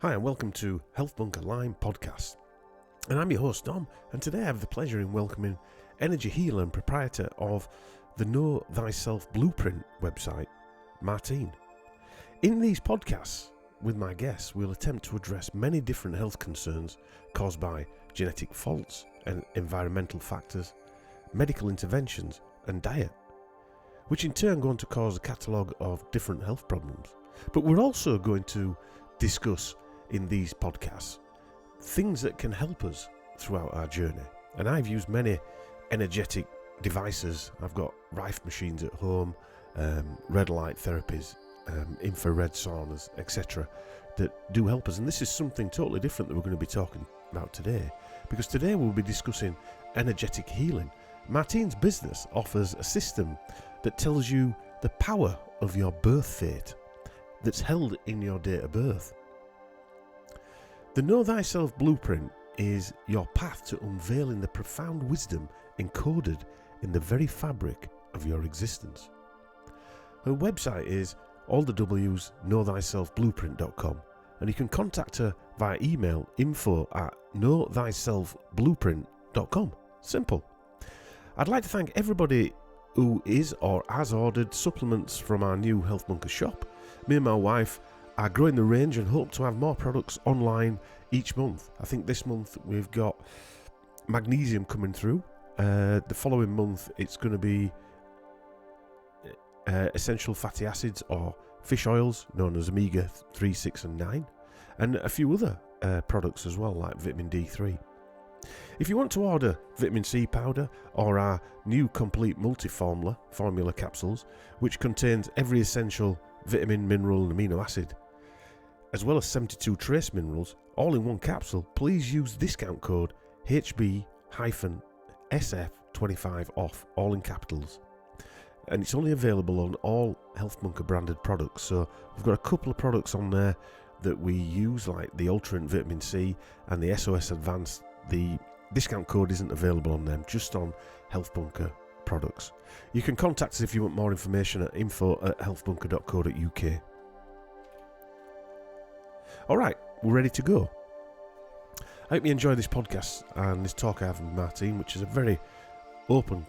Hi and welcome to Health Bunker Lyme Podcasts. And I'm your host Dom, and today I have the pleasure in welcoming energy healer and proprietor of the Know-Thyself Blueprint website, Martine. In these podcasts, with my guests, we'll attempt to address many different health concerns caused by genetic faults and environmental factors, medical interventions and diet, which in turn go on to cause a catalogue of different health problems. But we're also going to discuss in these podcasts things that can help us throughout our journey. And I've used many energetic devices. I've got Rife machines at home, red light therapies, infrared saunas, etc. that do help us. And this is something totally different that we're going to be talking about today, because today we'll be discussing energetic healing. Martine's business offers a system that tells you the power of your birth fate that's held in your date of birth. The Know-Thyself Blueprint is your path to unveiling the profound wisdom encoded in the very fabric of your existence. Her website is all the W's knowthyselfblueprint.com, and you can contact her via email info@knowthyselfblueprint.com. Simple. I'd like to thank everybody who is or has ordered supplements from our new Health Bunker shop. Me and my wife are growing the range and hope to have more products online each month. I think this month we've got magnesium coming through. The following month it's going to be essential fatty acids or fish oils known as omega 3, 6 and 9, and a few other products as well, like vitamin D3. If you want to order vitamin C powder or our new complete formula capsules, which contains every essential vitamin, mineral and amino acid, as well as 72 trace minerals, all in one capsule, please use discount code HB-SF25 off, all in capitals. And it's only available on all Health Bunker branded products. So we've got a couple of products on there that we use, like the Ultra and Vitamin C and the SOS Advanced. The discount code isn't available on them, just on Health Bunker products. You can contact us if you want more information at info@healthbunker.co.uk. Alright, we're ready to go. I hope you enjoy this podcast and this talk I have with Martine, which is a very open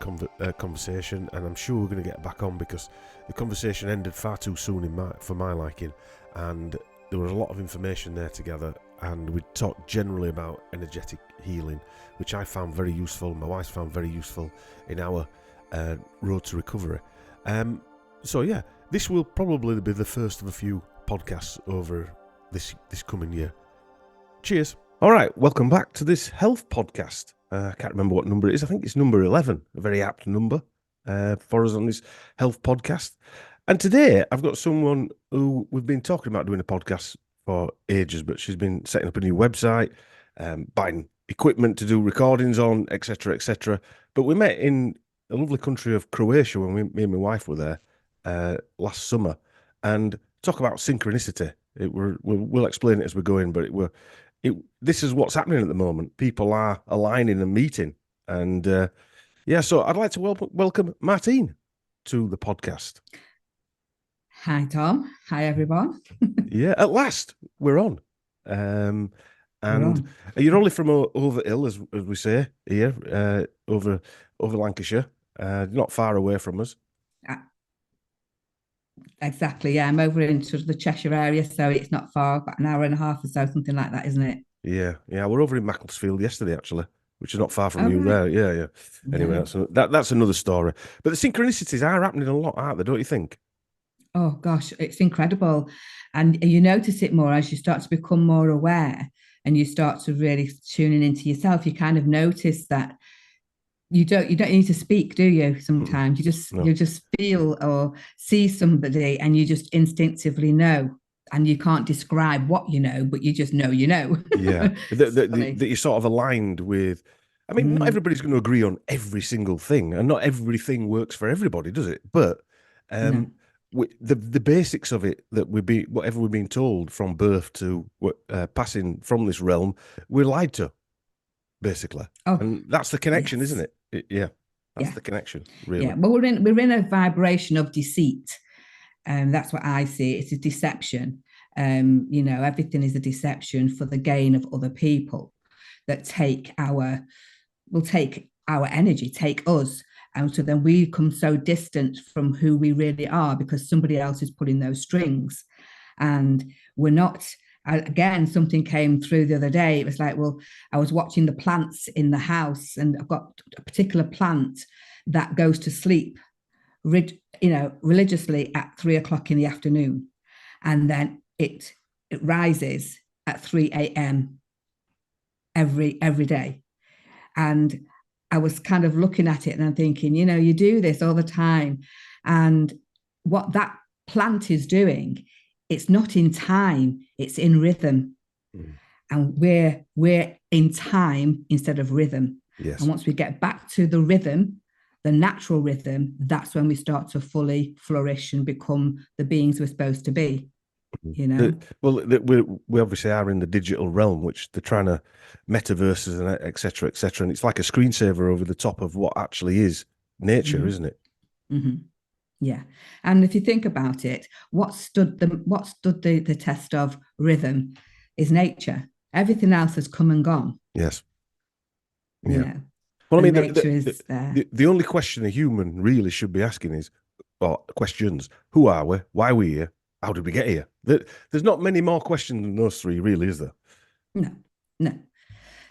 conversation, and I'm sure we're going to get back on because the conversation ended far too soon for my liking, and there was a lot of information there together, and we talked generally about energetic healing, which I found very useful, my wife found very useful in our road to recovery. So yeah, this will probably be the first of a few podcasts over this coming year. Cheers. All right, welcome back to this health podcast. I can't remember what number it is. I think it's number 11, a very apt number for us on this health podcast. And today I've got someone who we've been talking about doing a podcast for ages, but she's been setting up a new website, buying equipment to do recordings on, etc., etc. But we met in a lovely country of Croatia when me and my wife were there last summer, and talk about synchronicity. We'll explain it as we're going, but this is what's happening at the moment. People are aligning and meeting, and so I'd like to welcome Martine to the podcast. Hi, Tom. Hi, everyone. Yeah, at last we're on. And you're only from over ill, as we say here, over Lancashire, not far away from us. Exactly. Yeah, I'm over in sort of the Cheshire area, so it's not far, about an hour and a half or so, something like that, isn't it? Yeah. We're over in Macclesfield yesterday, actually, which is not far from you there. Yeah. Anyway, that's another story. But the synchronicities are happening a lot, aren't they? Don't you think? Oh gosh, it's incredible, and you notice it more as you start to become more aware, and you start to really tuning into yourself. You kind of notice that you don't need to speak, do you? Sometimes you just feel or see somebody, and you just instinctively know, and you can't describe what you know, but you just know you know. Yeah, that you're sort of aligned with. I mean, not everybody's going to agree on every single thing, and not everything works for everybody, does it? But no. The basics of it, that whatever we're being told from birth to passing from this realm, we're lied to, basically. Oh, and that's the connection, yes. isn't it? That's the connection, really. Yeah, well, we're in a vibration of deceit, and that's what I see. It's a deception, Everything is a deception for the gain of other people that will take our energy, take us. And so then we become so distant from who we really are because somebody else is pulling those strings. And we're not, again, something came through the other day. It was like, well, I was watching the plants in the house, and I've got a particular plant that goes to sleep, religiously at 3 o'clock in the afternoon. And then it rises at 3 a.m. every day. And I was kind of looking at it and I'm thinking, you do this all the time. And what that plant is doing, it's not in time, it's in rhythm. And we're in time instead of rhythm. Yes. And once we get back to the rhythm, the natural rhythm, that's when we start to fully flourish and become the beings we're supposed to be. We obviously are in the digital realm, which they're trying to metaverses and et cetera, and it's like a screensaver over the top of what actually is nature, isn't it? Yeah. And if you think about it, what stood the test of rhythm is nature. Everything else has come and gone. Yes. Yeah. Well, I mean, nature is there. The only question a human really should be asking is, or questions: who are we? Why are we here? How did we get here? There's not many more questions than those three, really, is there? No.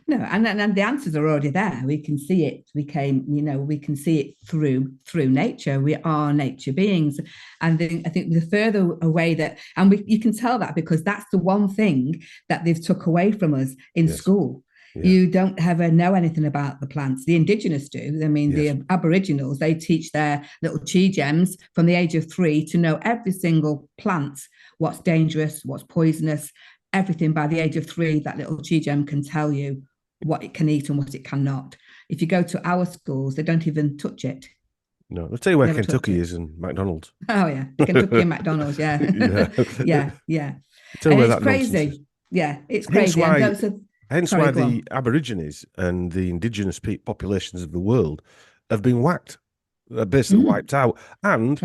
And the answers are already there. We can see it. We can see it through nature. We are nature beings. And I think the further away that, and you can tell that because that's the one thing that they've took away from us in school. Yeah. You don't ever know anything about the plants. The indigenous do. I mean, the Aboriginals, they teach their little chi gems from the age of 3 to know every single plant, what's dangerous, what's poisonous, everything. By the age of 3, that little chi gem can tell you what it can eat and what it cannot. If you go to our schools, they don't even touch it. No, I'll tell you where Kentucky is and McDonald's. Oh, yeah. Kentucky and McDonald's, yeah. yeah. And it's crazy. Yeah, it's crazy. Hence why the Aborigines and the indigenous populations of the world have been whacked. They're basically wiped out and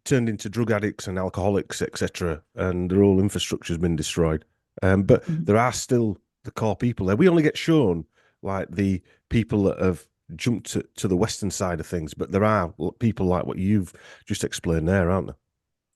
turned into drug addicts and alcoholics, etc. And their whole infrastructure has been destroyed. But there are still the core people there. We only get shown like the people that have jumped to the Western side of things, but there are people like what you've just explained there, aren't there?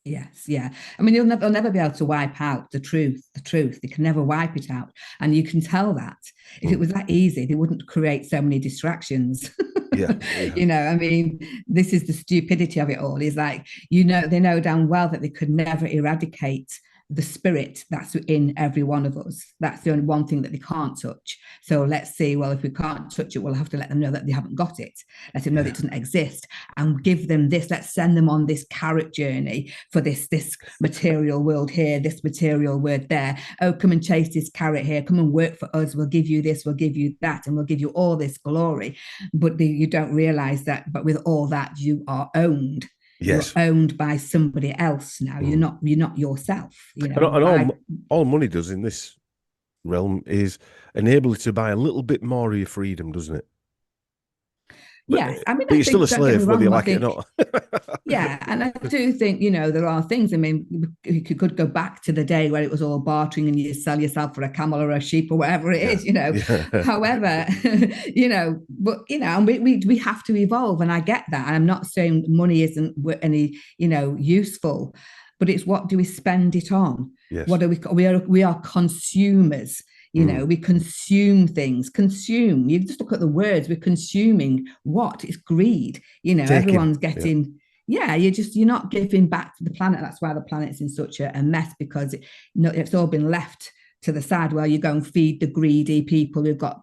Yes, yeah. I mean, they'll never be able to wipe out the truth. They can never wipe it out. And you can tell that. If it was that easy, they wouldn't create so many distractions. Yeah. I mean, this is the stupidity of it all. Is like, they know damn well that they could never eradicate the spirit that's in every one of us. That's the only one thing that they can't touch. So let's see, well, if we can't touch it, we'll have to let them know that they haven't got it. Let them know that it doesn't exist and give them this. Let's send them on this carrot journey for this material world here, this material world there. Oh, come and chase this carrot here. Come and work for us. We'll give you this, we'll give you that, and we'll give you all this glory. But you don't realize that, but with all that, you are owned. Yes. You're owned by somebody else now. You're not yourself. And all money does in this realm is enable you to buy a little bit more of your freedom, doesn't it? Yes, I mean, but you're still a slave, whether you like it or not. Yeah, and I do think, there are things. I mean, you could go back to the day where it was all bartering and you sell yourself for a camel or a sheep or whatever it is, However, but, and we have to evolve. And I get that. And I'm not saying money isn't any, useful, but it's what do we spend it on? Yes. What we are consumers. We consume things. Consume. You just look at the words. We're consuming what? It's greed. Everyone's getting. Yeah, you're not giving back to the planet. That's why the planet's in such a mess because it's all been left to the side where you go and feed the greedy people who've got,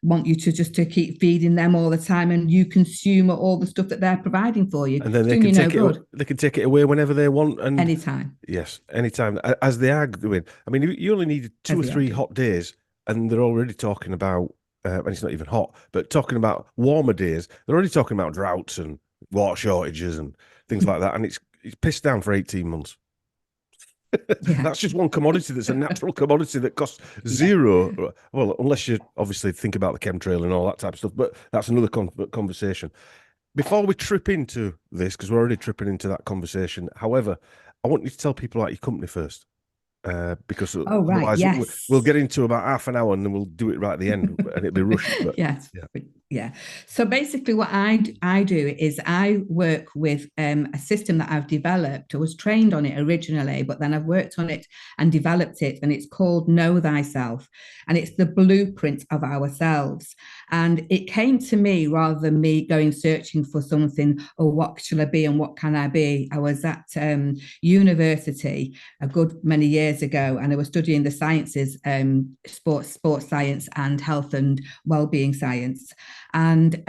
want you to keep feeding them all the time, and you consume all the stuff that they're providing for you. And then they can take it away whenever they want and anytime. Yes, anytime, as they are doing. I mean, you only need 2 or 3 hot days, and they're already talking about, and it's not even hot, but talking about warmer days. They're already talking about droughts and water shortages and things like that, and it's pissed down for 18 months. Yeah. That's just one commodity that's a natural commodity that costs zero. Well, unless you obviously think about the chemtrail and all that type of stuff, but that's another conversation. Before we trip into this, because we're already tripping into that conversation, however, I want you to tell people about your company first. Because Oh, right. otherwise we'll Yes. get into about half an hour and then we'll do it right at the end and it'll be rushed. But Yes. yeah. Yeah. So basically, what I do is I work with a system that I've developed. I was trained on it originally, but then I've worked on it and developed it, and it's called Know-Thyself, and it's the blueprint of ourselves. And it came to me rather than me going searching for something. Oh, what shall I be and what can I be? I was at university a good many years ago, and I was studying the sciences, sports science and health and well-being science. And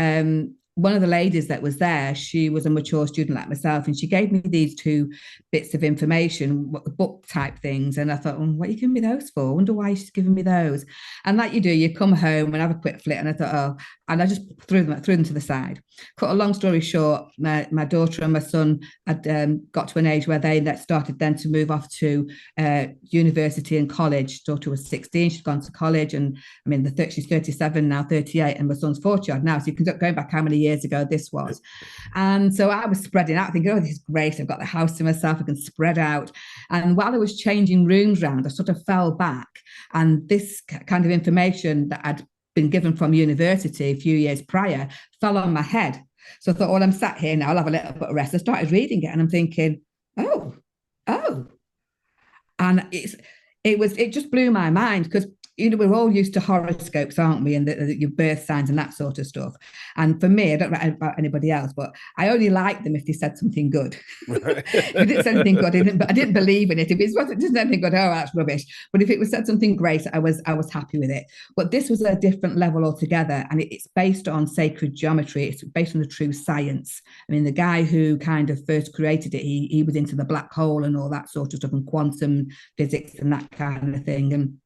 one of the ladies that was there, she was a mature student like myself, and she gave me these two bits of information, book type things. And I thought, what are you giving me those for? I wonder why she's giving me those. And like you do, you come home and have a quick flit. And I thought, oh, and I just threw them to the side. Cut a long story short, my daughter and my son had got to an age where they started then to move off to university and college. Daughter was 16, she'd gone to college, and I mean, she's 37 now, 38, and my son's 40 odd now. So you can go back how many years ago this was. And so I was spreading out, thinking, oh, this is great. I've got the house to myself. I can spread out. And while I was changing rooms around, I sort of fell back. And this kind of information that I'd been given from university a few years prior fell on my head. So I thought, well, I'm sat here now, I'll have a little bit of rest. I started reading it and I'm thinking, oh. And it just blew my mind because we're all used to horoscopes, aren't we? And your birth signs and that sort of stuff. And for me, I don't know about anybody else, but I only liked them if they said something good. If it didn't say anything good, I didn't believe in it. If it wasn't just anything good, oh, that's rubbish. But if it was said something great, I was happy with it. But this was a different level altogether, and it's based on sacred geometry. It's based on the true science. I mean, the guy who kind of first created it, he was into the black hole and all that sort of stuff, and quantum physics and that kind of thing. And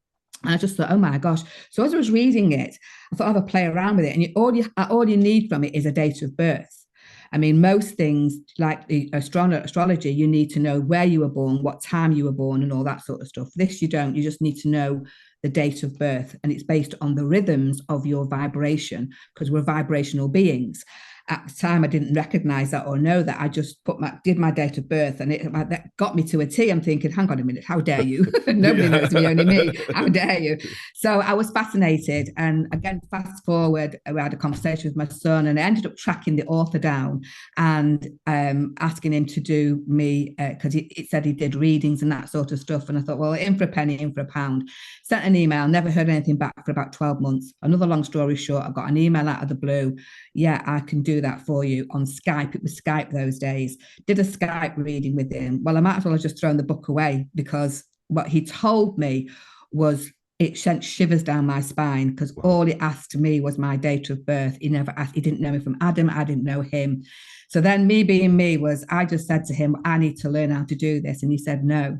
I just thought, oh my gosh. So as I was reading it, I thought I'd have a play around with it. And all you need from it is a date of birth. I mean, most things like the astrology, you need to know where you were born, what time you were born, and all that sort of stuff. This you don't. You just need to know the date of birth. And it's based on the rhythms of your vibration, because we're vibrational beings. At the time, I didn't recognize that or know that. I just did my date of birth, and that got me to a T. I'm thinking, hang on a minute, how dare you? Nobody knows me, only me. How dare you? So I was fascinated. And again, fast forward, I had a conversation with my son, and I ended up tracking the author down and asking him to do me, because it said he did readings and that sort of stuff. And I thought, well, in for a penny, in for a pound. Sent an email, never heard anything back for about 12 months. Another long story short, I got an email out of the blue. Yeah, I can do that for you on Skype. It was Skype those days. Did a Skype reading with him. Well, I might as well have just thrown the book away, because what he told me was, it sent shivers down my spine, because all he asked me was my date of birth. He never asked, he didn't know me from Adam. I didn't know him. So then me being me I just said to him, I need to learn how to do this. And he said, no.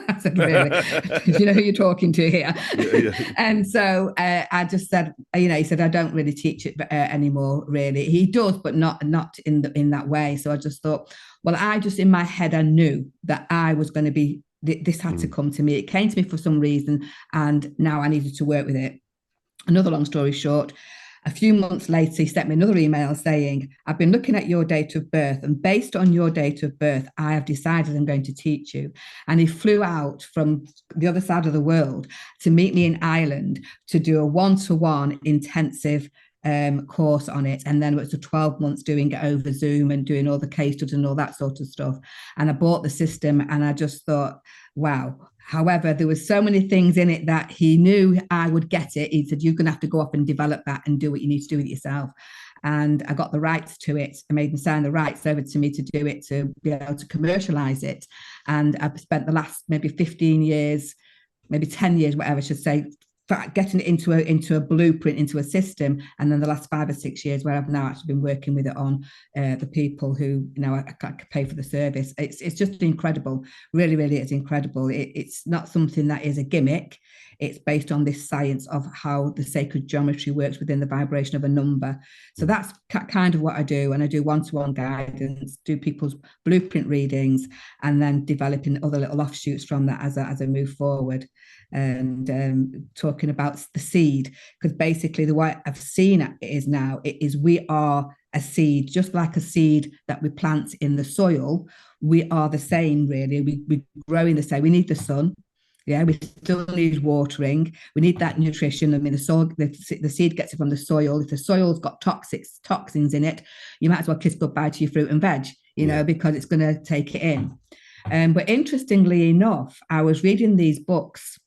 I said, really? Do you know who you're talking to here? Yeah. And so I just said, he said, I don't really teach it anymore, really. He does, but not in that way. So I just thought, well, in my head, I knew that I was going to be, this had to come to me. It came to me for some reason, and now I needed to work with it. Another long story short, a few months later, he sent me another email saying, I've been looking at your date of birth, and based on your date of birth, I have decided I'm going to teach you. And he flew out from the other side of the world to meet me in Ireland to do a one-to-one intensive course on it. And then it was 12 months doing it over Zoom and doing all the case studies and all that sort of stuff. And I bought the system, and I just thought, wow. However, there were so many things in it that he knew I would get it. He said, you're going to have to go off and develop that and do what you need to do with yourself. And I got the rights to it. I made them sign the rights over to me to do it, to be able to commercialize it. And I've spent the last maybe 15 years, maybe 10 years, whatever I should say, getting it into a blueprint, into a system. And then the last 5 or 6 years where I've now actually been working with it on the people who, I pay for the service. It's just incredible. Really, really, it's incredible. It's not something that is a gimmick. It's based on this science of how the sacred geometry works within the vibration of a number. So that's kind of what I do. And I do one-to-one guidance, do people's blueprint readings, and then developing other little offshoots from that as I move forward. And talking about the seed, because basically the way I've seen it is now, we are a seed, just like a seed that we plant in the soil. we are the same, really. We grow in the same. We need the sun. Yeah, we still need watering. We need that nutrition. I mean, the soil, the seed gets it from the soil. If the soil's got toxins in it, you might as well kiss goodbye to your fruit and veg, because it's going to take it in. But interestingly enough, I was reading these books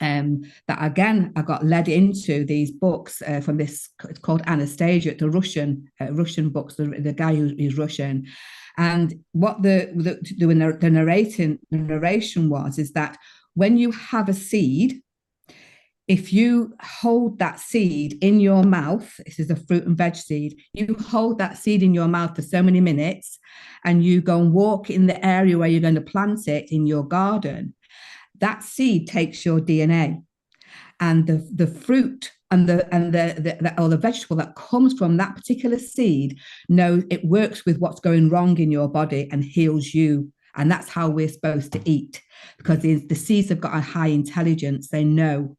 that again, I got led into these books from this. It's called Anastasia, the Russian books. The guy who's Russian, and what the narration was is that when you have a seed, if you hold that seed in your mouth, this is a fruit and veg seed, you hold that seed in your mouth for so many minutes, and you go and walk in the area where you're going to plant it in your garden, that seed takes your DNA, and the fruit and the vegetable that comes from that particular seed knows it works with what's going wrong in your body and heals you. And that's how we're supposed to eat, because the seeds have got a high intelligence. They know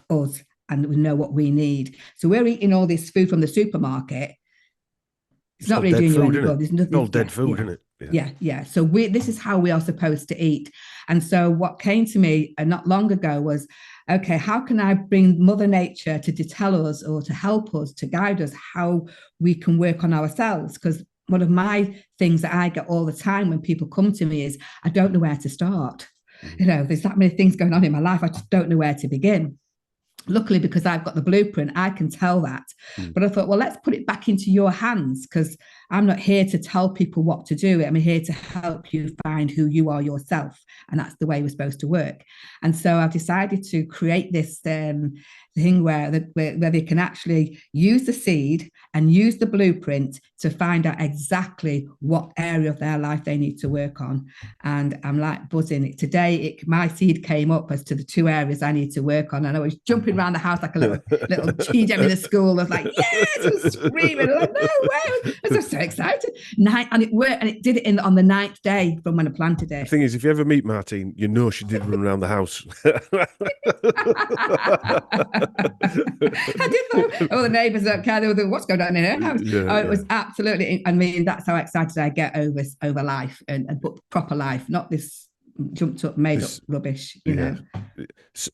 us and we know what we need. So we're eating all this food from the supermarket. It's not really doing you any good. There's nothing. It's all dead food, isn't it? Yeah. So this is how we are supposed to eat. And so what came to me not long ago was, okay, how can I bring Mother Nature to tell us or to help us, to guide us how we can work on ourselves? Because one of my things that I get all the time when people come to me is, I don't know where to start. There's that many things going on in my life. I just don't know where to begin. Luckily, because I've got the blueprint, I can tell that. But I thought, well, let's put it back into your hands, because I'm not here to tell people what to do. I'm here to help you find who you are yourself. And that's the way we're supposed to work. And so I've decided to create this thing where they can actually use the seed and use the blueprint to find out exactly what area of their life they need to work on. And I'm like buzzing. Today, my seed came up as to the 2 areas I need to work on. And I was jumping around the house like a little teenager in the school. I was like, yes, I was screaming. I'm like, no way. I was so excited. And it worked. And it did it on the 9th day from when I planted it. The thing is, if you ever meet Martine, you know she did run around the house. I did though. All the neighbours don't care. They were thinking, what's going on in her house? It was absolutely. I mean, that's how excited I get over life and proper life, not this jumped up, made up rubbish. You know,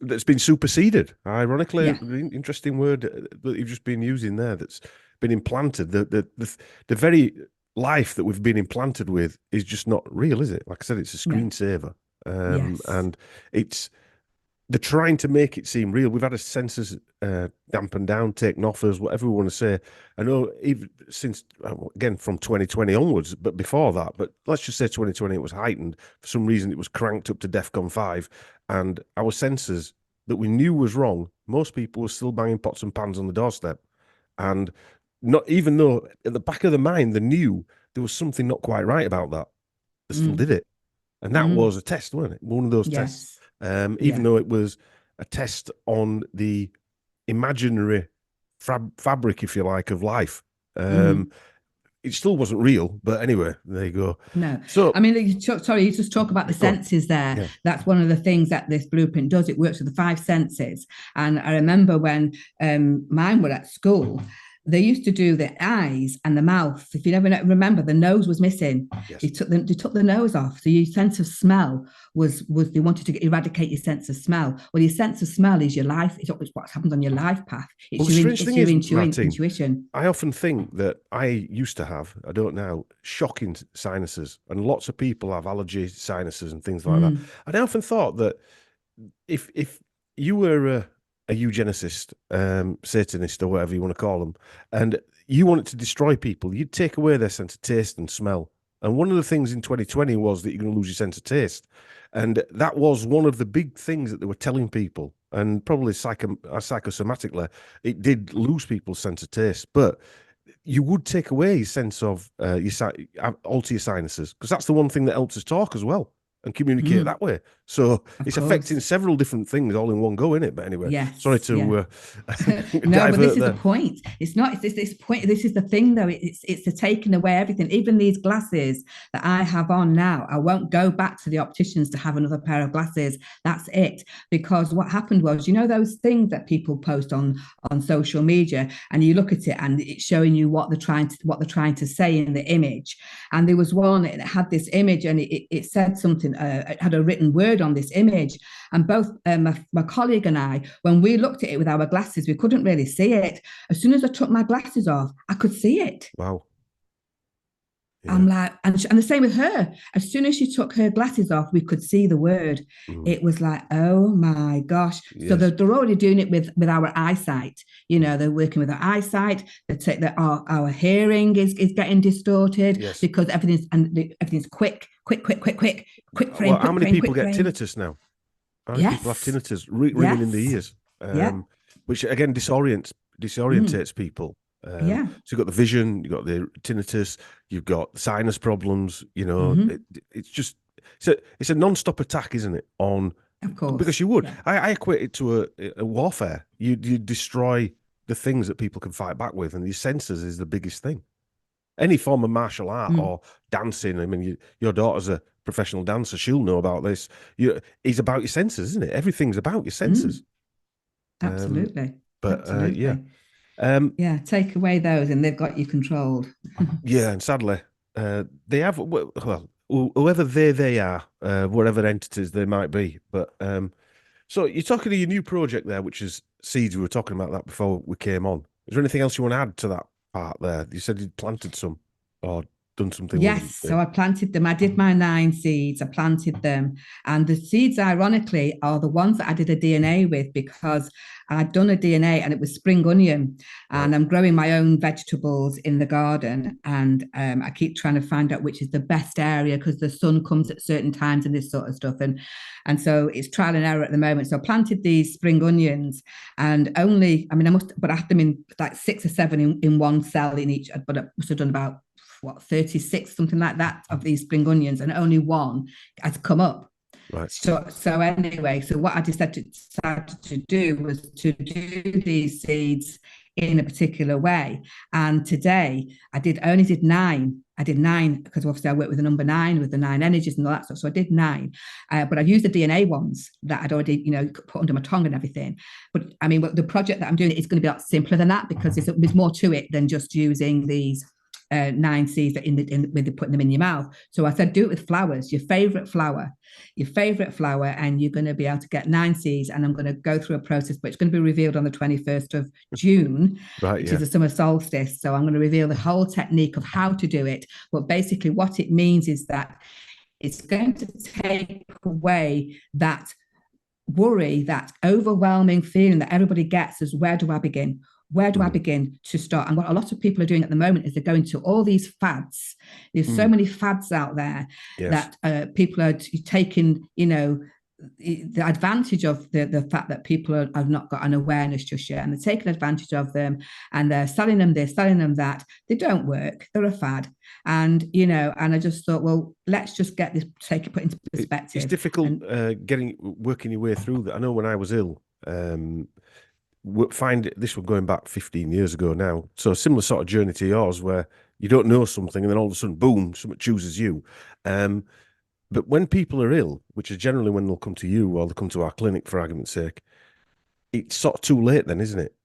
that's been superseded. Ironically, interesting word that you've just been using there. That's been implanted. The very life that we've been implanted with is just not real, is it? Like I said, it's a screensaver, and they're trying to make it seem real. We've had our sensors dampened down, taken off us, whatever we want to say. I know even since, again, from 2020 onwards, but before that, but let's just say 2020, it was heightened. For some reason, it was cranked up to DEFCON 5, and our sensors that we knew was wrong, most people were still banging pots and pans on the doorstep. And not even though at the back of the mind, they knew there was something not quite right about that, they still did it. And that was a test, wasn't it? One of those tests. Even though it was a test on the imaginary fabric, if you like, of life. It still wasn't real, but anyway, there you go. No. So, I mean, you just talk about the senses there. Yeah. That's one of the things that this blueprint does. It works with the 5 senses. And I remember when mine were at school, they used to do the eyes and the mouth. If you never remember, the nose was missing. Yes. They took the nose off. So your sense of smell was they wanted to eradicate your sense of smell. Well, your sense of smell is your life. It's what happens on your life path. It's your intuition. I often think that I used to have, I don't know, shocking sinuses, and lots of people have allergy sinuses and things like that. And I often thought that if you were a eugenicist, Satanist, or whatever you want to call them, and you wanted to destroy people, you'd take away their sense of taste and smell. And one of the things in 2020 was that you're going to lose your sense of taste. And that was one of the big things that they were telling people. And probably psychosomatically, it did lose people's sense of taste. But you would take away your sense of, alter your sinuses, because that's the one thing that helps us talk as well. and communicate that way. So Of it's course. affecting several different things all in one go, isn't it? But anyway, sorry Yes. Yeah. to No, but this divert is the there. point. It's not. It's this point. This is the thing, though. It's the taking away everything. Even these glasses that I have on now, I won't go back to the opticians to have another pair of glasses. That's it. Because what happened was, you know, those things that people post on social media, and you look at it, and it's showing you what they're trying to say in the image. And there was one that had this image, and it said something. It had a written word on this image, and both my colleague and I, when we looked at it with our glasses, we couldn't really see it. As soon as I took my glasses off, I could see it. Wow. Yeah. I'm like, and the same with her. As soon as she took her glasses off, we could see the word. It was like, oh my gosh. Yes. So they're already doing it with our eyesight. You know, they're working with our eyesight. They take that our hearing is getting distorted. Yes. Because everything's quick frame. Well, how many frame, people get frame. tinnitus now? How many people have tinnitus ringing in the ears? Which again disorientates people. So you've got the vision, you've got the tinnitus, you've got sinus problems. You know, it's a non-stop attack, isn't it? Of course, because you would. I equate it to a warfare. You destroy the things that people can fight back with, and your senses is the biggest thing. Any form of martial art or dancing. I mean, your daughter's a professional dancer; she'll know about this. It's about your senses, isn't it? Everything's about your senses. Absolutely. Absolutely. Take away those and they've got you controlled. And sadly, they have, well, whoever they are, whatever entities they might be. But so you're talking to your new project there, which is seeds. We were talking about that before we came on. Is there anything else you want to add to that part there? You said you'd planted some or done something. Yes, so I planted them. I did my 9 seeds. I planted them. And the seeds, ironically, are the ones that I did a DNA with, because I'd done a DNA and it was spring onion. And I'm growing my own vegetables in the garden. And I keep trying to find out which is the best area, because the sun comes at certain times and this sort of stuff. And so it's trial and error at the moment. So I planted these spring onions, and I had them in like 6 or 7 in one cell in each, but I must have done about 36, something like that, of these spring onions, and only one has come up. Right. So anyway, so what I decided to do was to do these seeds in a particular way. And today I only did 9. I did 9 because obviously I work with the number 9, with the 9 energies and all that stuff. So I did 9, but I used the DNA ones that I'd already, put under my tongue and everything. But I mean, the project that I'm doing is going to be a lot simpler than that, because there's more to it than just using these 9 seeds with putting them in your mouth. So I said, do it with flowers, your favorite flower, and you're going to be able to get 9 seeds. And I'm going to go through a process, but it's going to be revealed on the 21st of June, which is the summer solstice. So I'm going to reveal the whole technique of how to do it. But basically what it means is that it's going to take away that worry, that overwhelming feeling that everybody gets, is where do I begin? Where do I begin to start? And what a lot of people are doing at the moment is they're going to all these fads. There's so many fads out there that people are taking, the advantage of the fact that people have not got an awareness just yet, and they're taking advantage of them, and they're selling them this, selling them that. They don't work. They're a fad. And, and I just thought, well, let's just get this, put into perspective. It's difficult working your way through that. I know when I was ill, this was going back 15 years ago now, so a similar sort of journey to yours, where you don't know something and then all of a sudden, boom, something chooses you. But when people are ill, which is generally when they'll come to you or they'll come to our clinic, for argument's sake, it's sort of too late then, isn't it?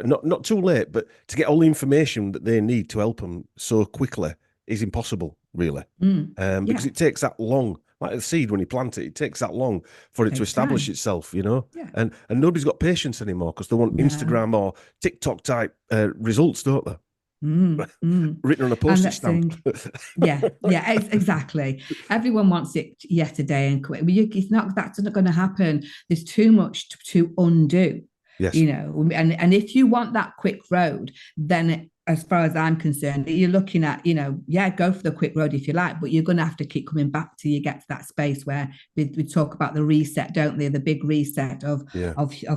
Not too late, but to get all the information that they need to help them so quickly is impossible, really. Because it takes that long. Like a seed, when you plant it, it takes that long for it to establish itself, and nobody's got patience anymore, because they want Instagram or TikTok type results, don't they? Written on a postage stamp. Exactly. Everyone wants it yesterday and quick. That's not going to happen. There's too much to undo. Yes. And if you want that quick road, then as far as I'm concerned, you're looking at, go for the quick road if you like, but you're going to have to keep coming back till you get to that space where we talk about the reset, don't they? The big reset of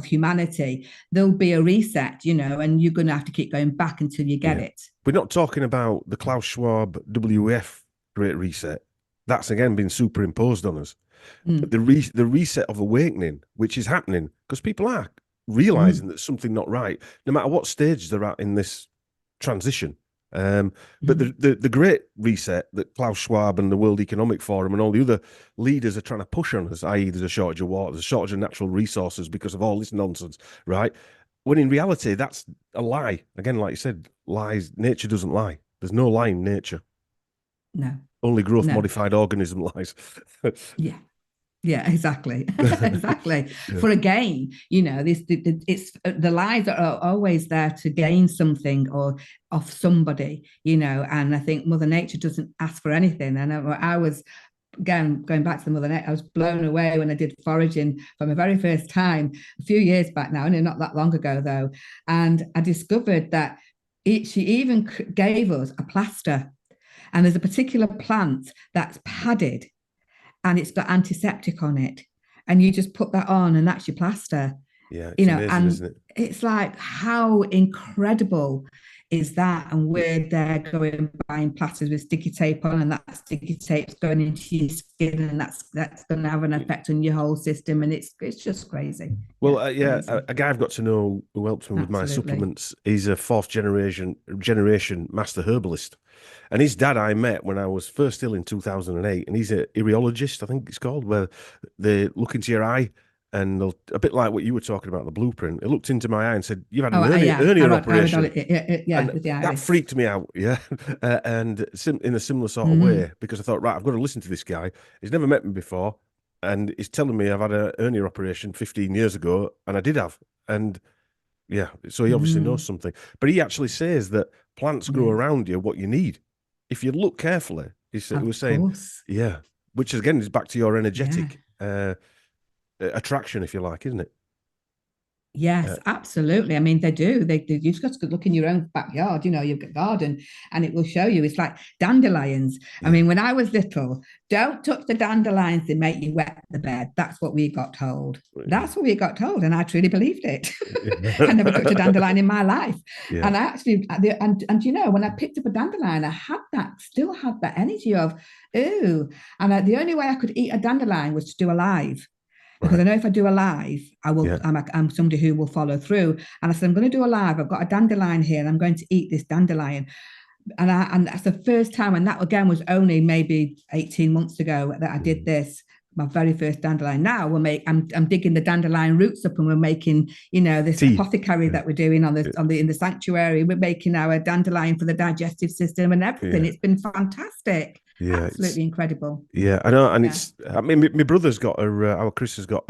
humanity. There'll be a reset, and you're going to have to keep going back until you get it. We're not talking about the Klaus Schwab WF Great Reset. That's again been superimposed on us. But Mm. the reset of awakening, which is happening because people are realizing Mm. that something not right, no matter what stage they're at in this transition. But Mm. the great reset that Klaus Schwab and the World Economic Forum and all the other leaders are trying to push on us, i.e., there's a shortage of water, there's a shortage of natural resources because of all this nonsense, right? When in reality, that's a lie. Again, like you said, lies. Nature doesn't lie. There's no lie in nature. No, Only growth no. modified organism lies. Yeah. Yeah, exactly. Exactly. Yeah. For a gain, it's the lies are always there to gain something or off somebody, and I think Mother Nature doesn't ask for anything. And I was going back to the Mother Nature, I was blown away when I did foraging for my very first time a few years back now, and not that long ago though. And I discovered that she even gave us a plaster. And there's a particular plant that's padded and it's got antiseptic on it. And you just put that on and that's your plaster, Yeah, it's amazing, and isn't it? it's like, how incredible is that? And we're there going buying plasters with sticky tape on, and that sticky tape's going into your skin, and that's going to have an effect on your whole system, and it's just crazy. Well, Yeah, yeah, crazy. a guy I've got to know who helps me with my Absolutely. supplements. He's a fourth generation master herbalist, and his dad I met when I was first ill in 2008, and he's a iriologist, I think it's called, where they look into your eye and they'll, a bit like what you were talking about, the blueprint. He looked into my eye and said, "You've had Oh, an yeah, hernia operation." yeah, And with the that iris. freaked me out, yeah. And in a similar sort of Mm. way, because I thought, right, I've got to listen to this guy. He's never met me before, and he's telling me I've had a hernia operation 15 years ago, and I did have. And yeah, so he obviously knows Mm. something. But he actually says that plants grow Yeah, around you what you need. If you look carefully, he was of saying, course. yeah, which again is back to your Yeah. energetic attraction, if you like, isn't it? Uh, Yes, absolutely. I mean, they do. You just got to look in your own backyard. You've got a garden, and it will show you. It's like dandelions. I yeah. mean, when I was little, don't touch the dandelions; they make you wet the bed. That's what we got told. Yeah. That's what we got told, and I truly believed it. I never touched a dandelion in my life, Yeah. and I actually, when I picked up a dandelion, I had still had that energy of, ooh, and the only way I could eat a dandelion was to do a live, because I Right. know if I do a live, I will. Yeah. I'm somebody who will follow through. And I said, I'm going to do a live. I've got a dandelion here, and I'm going to eat this dandelion. And that's the first time. And that again was only maybe 18 months ago that I did Mm. this. My very first dandelion. Now I'm digging the dandelion roots up, and we're making this Tea. apothecary Yeah. that we're doing Yeah. in the sanctuary. We're making our dandelion for the digestive system and everything. Yeah. It's been fantastic, Yeah. It's absolutely incredible. yeah. I know, and Yeah. it's. I mean, my brother's got our Chris has got.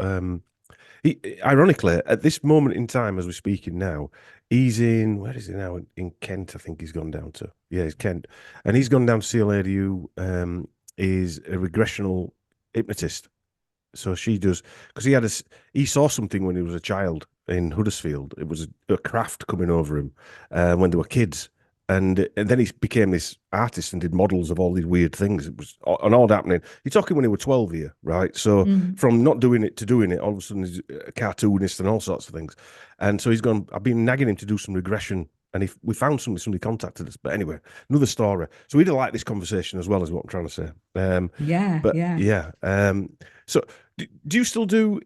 He ironically at this moment in time as we're speaking now, he's in where is he now? In Kent, I think he's gone down to. Yeah, he's Kent, and he's gone down to see a lady who is a regressional hypnotist. So she does because he saw something when he was a child in Huddersfield. It was a craft coming over him when they were kids, and then he became this artist and did models of all these weird things. It was an odd happening. You're talking when he was 12 here, right? So Mm. from not doing it to doing it, all of a sudden he's a cartoonist and all sorts of things. And so he's gone. I've been nagging him to do some regression. And if we found somebody contacted us. But anyway, another story. So we'd like this conversation as well as what I'm trying to say. Yeah, But yeah. yeah. So do you still do?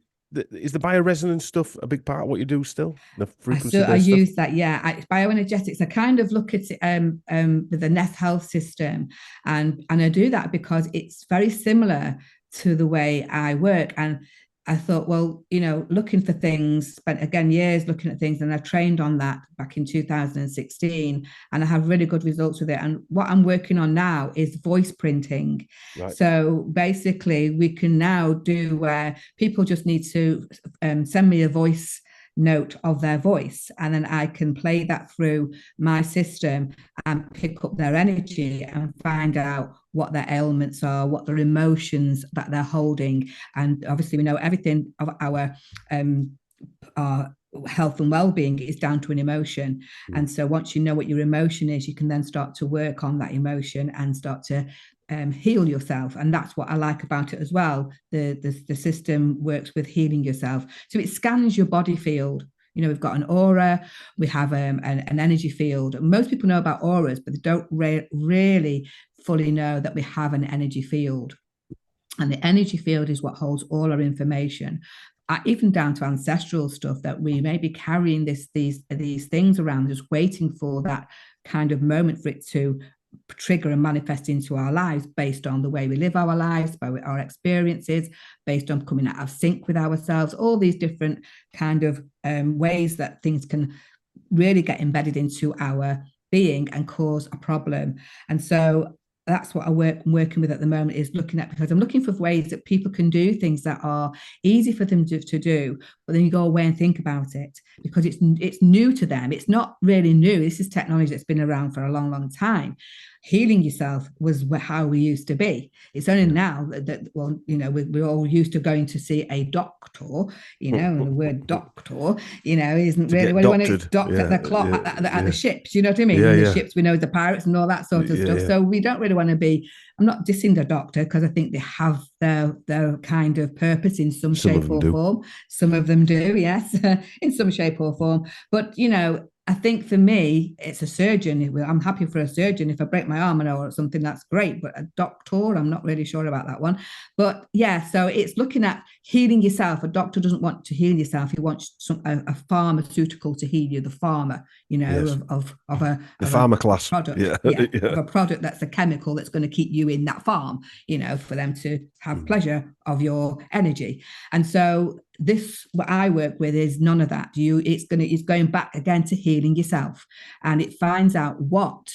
Is the bioresonance stuff a big part of what you do still? The frequency I based stuff. use that. Yeah, bioenergetics. I kind of look at it with the Nest Health system, and I do that because it's very similar to the way I work. And I thought, well, looking for things, spent again years looking at things, and I trained on that back in 2016, and I have really good results with it. And what I'm working on now is voice printing. Right. So basically, we can now do where people just need to send me a voice note of their voice, and then I can play that through my system and pick up their energy and find out what their ailments are, what their emotions that they're holding. And obviously we know everything of our health and well-being is down to an emotion. Mm. And so once you know what your emotion is, you can then start to work on that emotion and start to heal yourself. And that's what I like about it as well. The system works with healing yourself. So it scans your body field. We've got an aura, we have an energy field. Most people know about auras, but they don't really fully know that we have an energy field. And the energy field is what holds all our information, even down to ancestral stuff, that we may be carrying these things around, just waiting for that kind of moment for it to trigger and manifest into our lives, based on the way we live our lives, by our experiences, based on coming out of sync with ourselves, all these different kind of ways that things can really get embedded into our being and cause a problem. And so that's what I'm working with at the moment, is looking at, because I'm looking for ways that people can do things that are easy for them to do, but then you go away and think about it, because it's new to them. It's not really new. This is technology that's been around for a long, long time. Healing yourself was how we used to be. It's only now that well, we're all used to going to see a doctor, and the word doctor, isn't to really get what you want to doctored. dock at the clock, at the ships, you know what I mean? Yeah, And the yeah. ships, we know, the pirates and all that sort of stuff. Yeah. So we don't really want to be. I'm not dissing the doctor, because I think they have their kind of purpose in some shape or form. Some of them do, yes, in some shape or form. But I think for me, it's a surgeon. I'm happy for a surgeon. If I break my arm or something, that's great. But a doctor, I'm not really sure about that one. But yeah, so it's looking at healing yourself. A doctor doesn't want to heal yourself. He wants a pharmaceutical to heal you. The farmer, Yes. of The farmer class product, yeah. of a product that's a chemical that's going to keep you in that farm. For them to have pleasure of your energy. And so what I work with is none of that. It's going back again to healing yourself, and it finds out what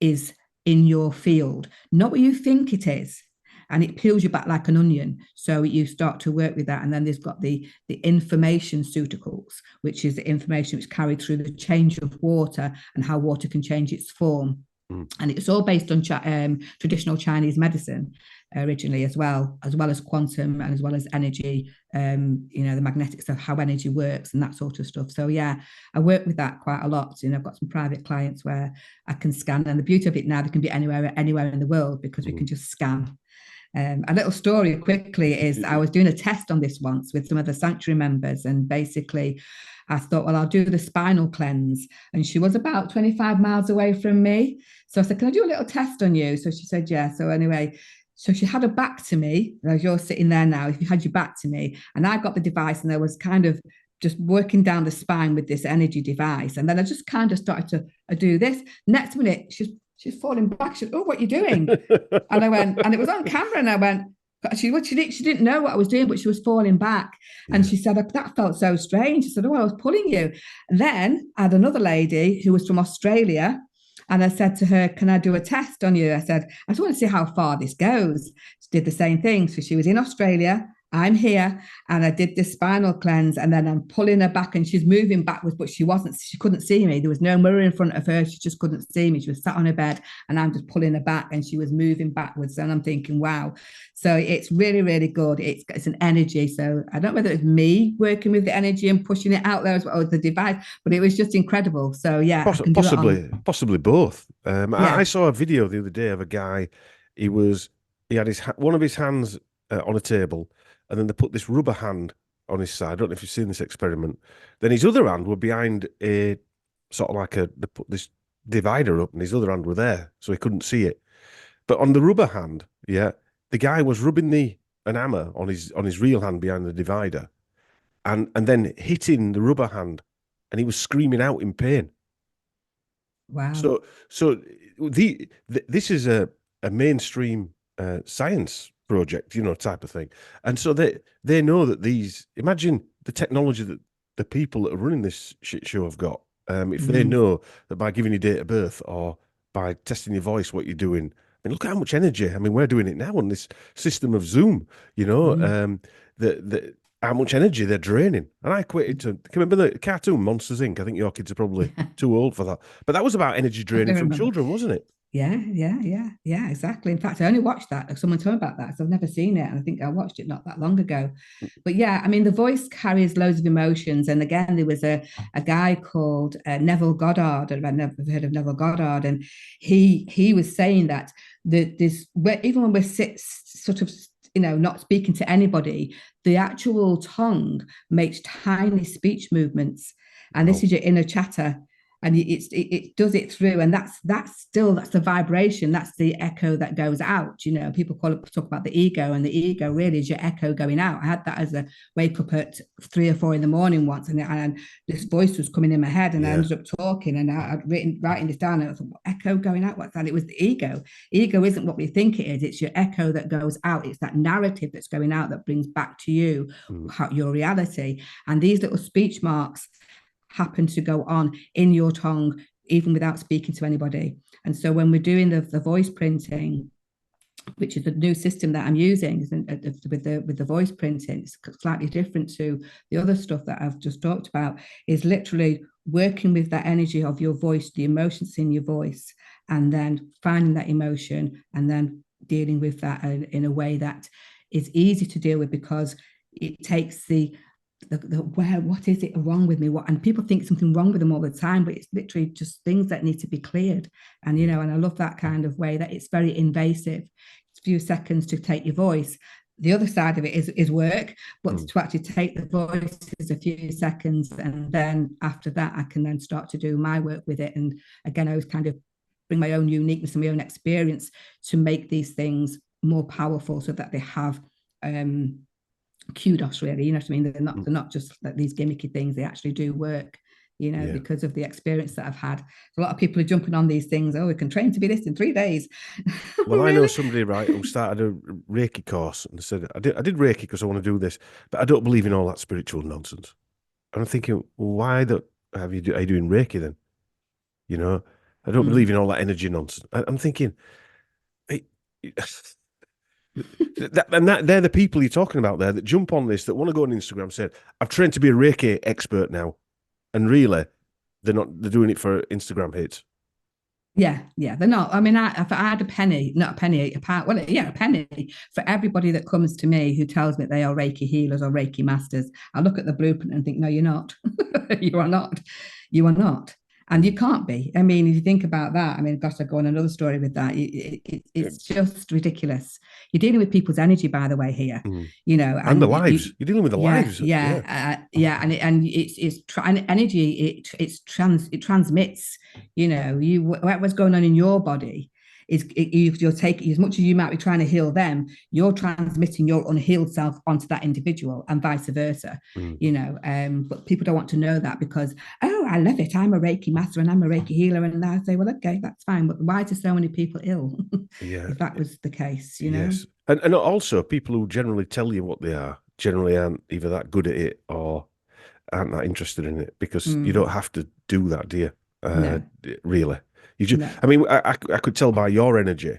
is in your field, not what you think it is, and it peels you back like an onion. So you start to work with that, and then there's got the information ceuticals, which is the information which carried through the change of water and how water can change its form. And it's all based on traditional Chinese medicine originally, as well as quantum, and as well as energy, the magnetics of how energy works and that sort of stuff. So yeah, I work with that quite a lot. I've got some private clients where I can scan, and the beauty of it now, they can be anywhere in the world, because we can just scan. A little story quickly is, I was doing a test on this once with some of the sanctuary members, and basically I thought, well, I'll do the spinal cleanse. And she was about 25 miles away from me. So I said, can I do a little test on you? So she said, yeah. So anyway, so she had her back to me, as you're sitting there now, if you had your back to me, and I got the device, and I was kind of just working down the spine with this energy device. And then I just kind of started to do this. Next minute, she's falling back. She said, oh, what are you doing? And I went, and it was on camera, and I went, she didn't know what I was doing, but she was falling back. And she said, that felt so strange. I said, oh, I was pulling you. And then I had another lady who was from Australia, and I said to her, can I do a test on you? I said, I just want to see how far this goes. She did the same thing. So she was in Australia, I'm here, and I did this spinal cleanse, and then I'm pulling her back, and she's moving backwards, but she couldn't see me. There was no mirror in front of her. She just couldn't see me. She was sat on her bed, and I'm just pulling her back, and she was moving backwards. And I'm thinking, wow. So it's really, really good. It's an energy. So I don't know whether it's me working with the energy and pushing it out there as well as the device, but it was just incredible. So yeah, possibly both. Yeah. I saw a video the other day of a guy. He had one of his hands on a table, and then they put this rubber hand on his side. I don't know if you've seen this experiment. Then his other hand were behind a sort of like they put this divider up, and his other hand were there, so he couldn't see it. But on the rubber hand, yeah, the guy was rubbing an hammer on his real hand behind the divider, and then hitting the rubber hand, and he was screaming out in pain. Wow. So this is a mainstream science project, type of thing. And so they know that imagine the technology that the people that are running this shit show have got. If they know that by giving you date of birth or by testing your voice, what you're doing, I mean, look at how much energy. I mean, we're doing it now on this system of Zoom, how much energy they're draining. And I quitted can you remember the cartoon Monsters Inc? I think your kids are probably too old for that. But that was about energy draining from children, wasn't it? Yeah, exactly. In fact, I only watched that. Someone told me about that, so I've never seen it, and I think I watched it not that long ago. But yeah, I mean, the voice carries loads of emotions. And again, there was a guy called Neville Goddard. I've never heard of Neville Goddard, and he was saying that even when we're sort of not speaking to anybody, the actual tongue makes tiny speech movements, and this is your inner chatter. and it does it through, and that's the vibration, that's the echo that goes out. People talk about the ego, and the ego really is your echo going out. I had that as a wake up at 3 or 4 in the morning once, and this voice was coming in my head, and I ended up talking, and I'd writing this down, and I thought, echo going out, what's that? It was the ego. Ego isn't what we think it is. It's your echo that goes out. It's that narrative that's going out that brings back to you your reality. And these little speech marks happen to go on in your tongue, even without speaking to anybody. And so when we're doing the voice printing, which is the new system that I'm using with the voice printing, it's slightly different to the other stuff that I've just talked about, is literally working with that energy of your voice, the emotions in your voice, and then finding that emotion and then dealing with that in a way that is easy to deal with, because it takes the what is it wrong with me, and people think something wrong with them all the time, but it's literally just things that need to be cleared. And and I love that kind of way, that it's very invasive. It's a few seconds to take your voice. The other side of it is work, but to actually take the voice is a few seconds, and then after that I can then start to do my work with it. And again, I always kind of bring my own uniqueness and my own experience to make these things more powerful, so that they have kudos, really. You know what I mean? They're not just like these gimmicky things. They actually do work, because of the experience that I've had. A lot of people are jumping on these things. Oh, we can train to be this in 3 days. Well, really? I know somebody, right, who started a Reiki course and said, I did Reiki because I want to do this, but I don't believe in all that spiritual nonsense. And I'm thinking, well, why are you doing Reiki then? I don't believe in all that energy nonsense. I'm thinking, hey, they're the people you're talking about there that jump on this, that want to go on Instagram and say, I've trained to be a Reiki expert now. And really, they're doing it for Instagram hits. Yeah, they're not. I mean, if I had a penny for everybody that comes to me who tells me they are Reiki healers or Reiki masters, I look at the blueprint and think, no, you're not. You are not. You are not. And you can't be. I mean, if you think about that, I mean, gosh, I'd go on another story with that. It's just ridiculous. You're dealing with people's energy, by the way, here. And the lives. You're dealing with the lives. And it's energy. It transmits. What's going on in your body you're taking, as much as you might be trying to heal them, you're transmitting your unhealed self onto that individual, and vice versa. But people don't want to know that, because, oh, I love it, I'm a Reiki master and I'm a Reiki healer, and I say, well, okay, that's fine, but why is there so many people ill? If that was the case, Yes. And also, people who generally tell you what they are generally aren't either that good at it or aren't that interested in it, because you don't have to do that, do you? No. Really. You just, no. I mean, I could tell by your energy.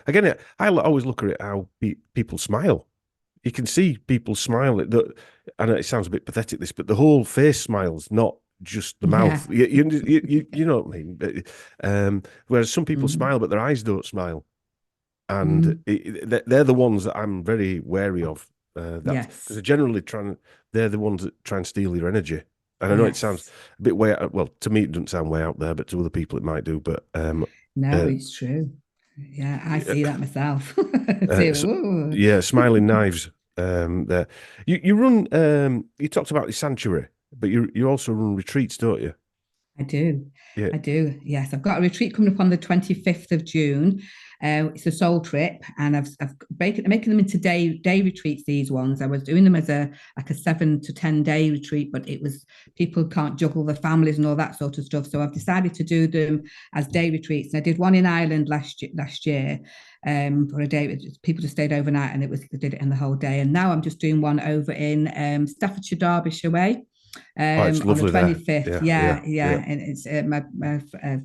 Again, I always look at it how people smile. You can see people smile. I know it sounds a bit pathetic, this, but the whole face smiles, not just the mouth. You know what I mean? Whereas some people smile, but their eyes don't smile. And they're the ones that I'm very wary of. Because they're generally they're the ones that try and steal your energy. And I know it sounds a bit way out. Well, to me, it doesn't sound way out there, but to other people, it might do. But no, it's true. Yeah, I see that myself. Smiling knives. There, you run. You talked about the sanctuary, but you also run retreats, don't you? I do. Yeah. I do. Yes, I've got a retreat coming up on the 25th of June. It's a soul trip, and I'm making them into day retreats. These ones, I was doing them as a 7 to 10 day retreat, but it was, people can't juggle the families and all that sort of stuff. So I've decided to do them as day retreats. And I did one in Ireland last year for a day. People just stayed overnight, and they did it in the whole day. And now I'm just doing one over in Staffordshire, Derbyshire way. It's on the 25th. Yeah. And it's my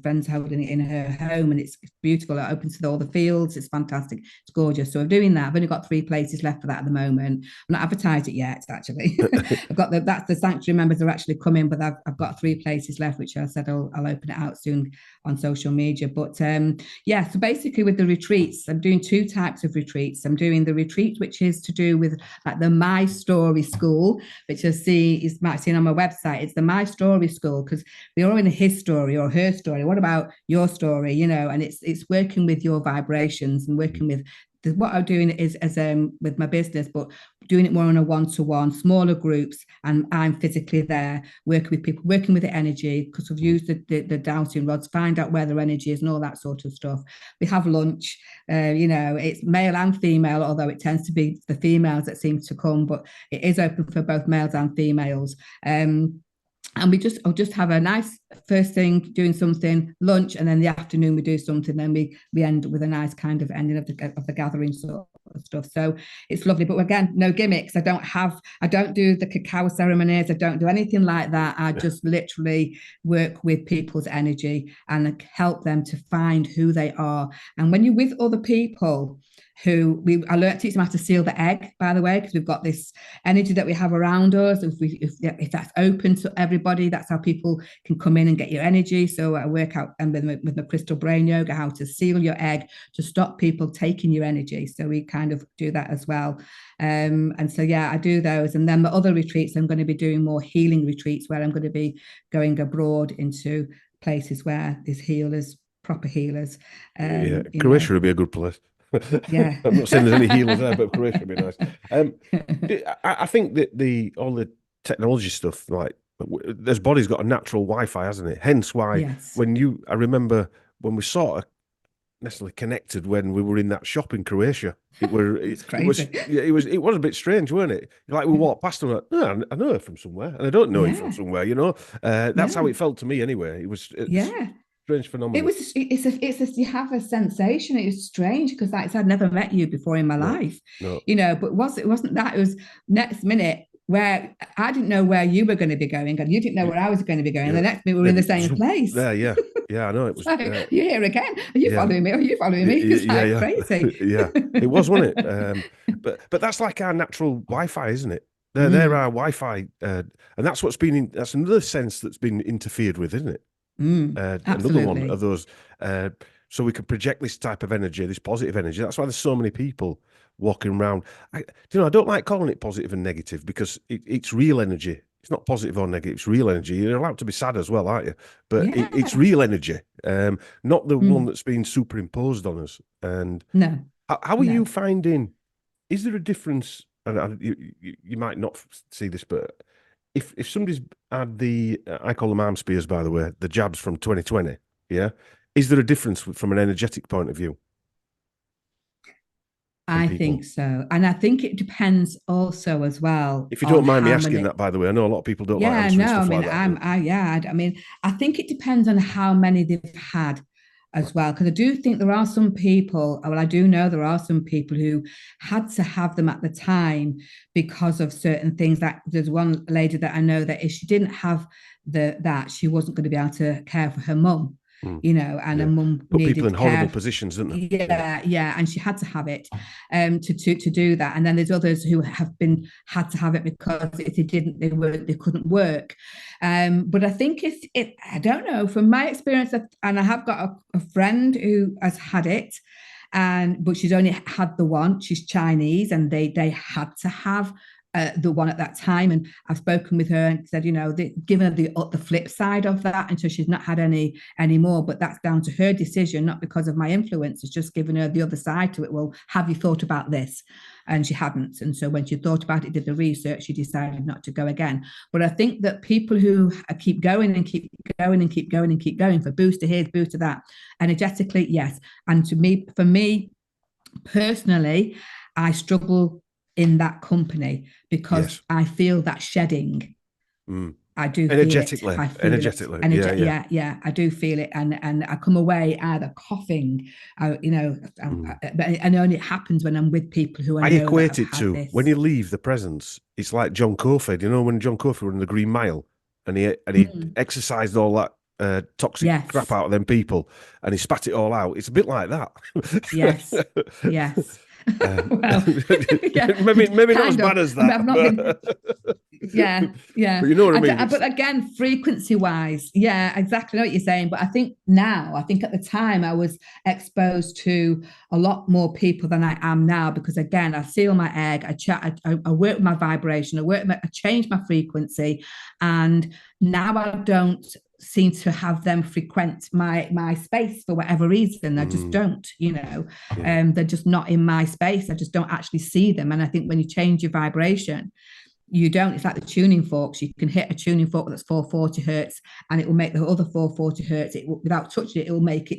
friend's holding it in her home, and it's beautiful. It opens to all the fields. It's fantastic. It's gorgeous. So I'm doing that. I've only got 3 places left for that at the moment. I'm not advertised it yet, actually. I've got that's the sanctuary members are actually coming, but I've got 3 places left, which I said I'll open it out soon on social media. But so basically with the retreats, I'm doing 2 types of retreats. I'm doing the retreat which is to do with like the My Story School, which I see is Martine on my website. It's the My Story School, because we're all in his story or her story. What about your story? And it's working with your vibrations and working with what I'm doing is as with my business, but doing it more on a one-to-one, smaller groups, and I'm physically there working with people, working with the energy, because we've used the dowsing rods, find out where their energy is and all that sort of stuff. We have lunch, it's male and female, although it tends to be the females that seem to come, but it is open for both males and females. And I'll just have a nice first thing, doing something, lunch, and then the afternoon we do something. Then we end with a nice kind of ending of the gathering sort of stuff. So it's lovely. But again, no gimmicks. I don't do the cacao ceremonies. I don't do anything like that. I just literally work with people's energy and help them to find who they are. And when you're with other people, I learned to teach them how to seal the egg, by the way, because we've got this energy that we have around us. If that's open to everybody, that's how people can come in and get your energy. So I work out with the crystal brain yoga how to seal your egg to stop people taking your energy. So we kind of do that as well. And so, yeah, I do those. And then the other retreats, I'm going to be doing more healing retreats where I'm going to be going abroad into places where there's healers, proper healers. Croatia would be a good place. Yeah. I'm not saying there's any healers there, but Croatia would be nice. I think that all the technology stuff, like this body's got a natural Wi-Fi, hasn't it? Hence why I remember when we sort of necessarily connected when we were in that shop in Croatia. It was a bit strange, weren't it? Like we walked past them, like, oh, I know her from somewhere, and I don't know you from somewhere. That's how it felt to me anyway. It's strange phenomenon. You have a sensation. It was strange because, like I said, I'd never met you before in my life. No. But it wasn't that. It was next minute where I didn't know where you were going to be going, and you didn't know where I was going to be going. And the next minute we were in the same place. Yeah. I know it was. You're here again. Are you following me? Are you following me? It's crazy. Yeah, it was, wasn't it? But that's like our natural Wi-Fi, isn't it? They're our Wi-Fi, and that's that's another sense that's been interfered with, isn't it? Absolutely. Another one of those, so we can project this type of energy, this positive energy. That's why there's so many people walking around. I don't like calling it positive and negative because it's real energy. It's not positive or negative. It's real energy. You're allowed to be sad as well, aren't you? But it's real energy, not the one that's been superimposed on us. And no, how are you finding? Is there a difference? And you might not see this, but if somebody's had I call them arm spears, by the way, the jabs from 2020, is there a difference from an energetic point of view? I think so. And I think it depends also as well. If you don't mind me asking that, by the way, I know a lot of people don't like answering stuff like that. I think it depends on how many they've had as well. Because I do think there are some people, I do know there are some people who had to have them at the time because of certain things. That there's one lady that I know that if she didn't have that, she wasn't going to be able to care for her mum. And her mum put people in horrible positions, didn't they? And she had to have it to do that. And then there's others who had to have it because if they didn't, they couldn't work. But I think I don't know, from my experience, and I have got a friend who has had it, but she's only had the one. She's Chinese, and they had to have the one at that time. And I've spoken with her and said, given her the flip side of that, and so she's not had any more, but that's down to her decision, not because of my influence. It's just given her the other side to it. Well, have you thought about this? And she hadn't. And so when she thought about it, did the research, she decided not to go again. But I think that people who keep going and keep going and keep going and keep going for booster here, booster that, energetically, yes. And for me personally, I struggle in that company because I feel that shedding. I do energetically. Feel it. Energetically. I do feel it, and I come away either coughing, and only it happens when I'm with people who I equate it to when you leave the presence. It's like John Coffey. Do you know when John Coffey was in the Green Mile and he exercised all that toxic crap out of them people, and he spat it all out? It's a bit like that. Yes. Well, maybe not as bad as that. I've not been, But you know what I mean. But again, frequency-wise, exactly know what you're saying. But I think at the time I was exposed to a lot more people than I am now, because again, I seal my egg, I work with my vibration, I change my frequency, and now I don't seem to have them frequent my space for whatever reason. I just Mm. don't, Yeah. they're just not in my space. I just don't actually see them. And I think when you change your vibration, you don't, it's like the tuning forks. You can hit a tuning fork that's 440 hertz and it will make the other 440 hertz. It will, without touching it, it will make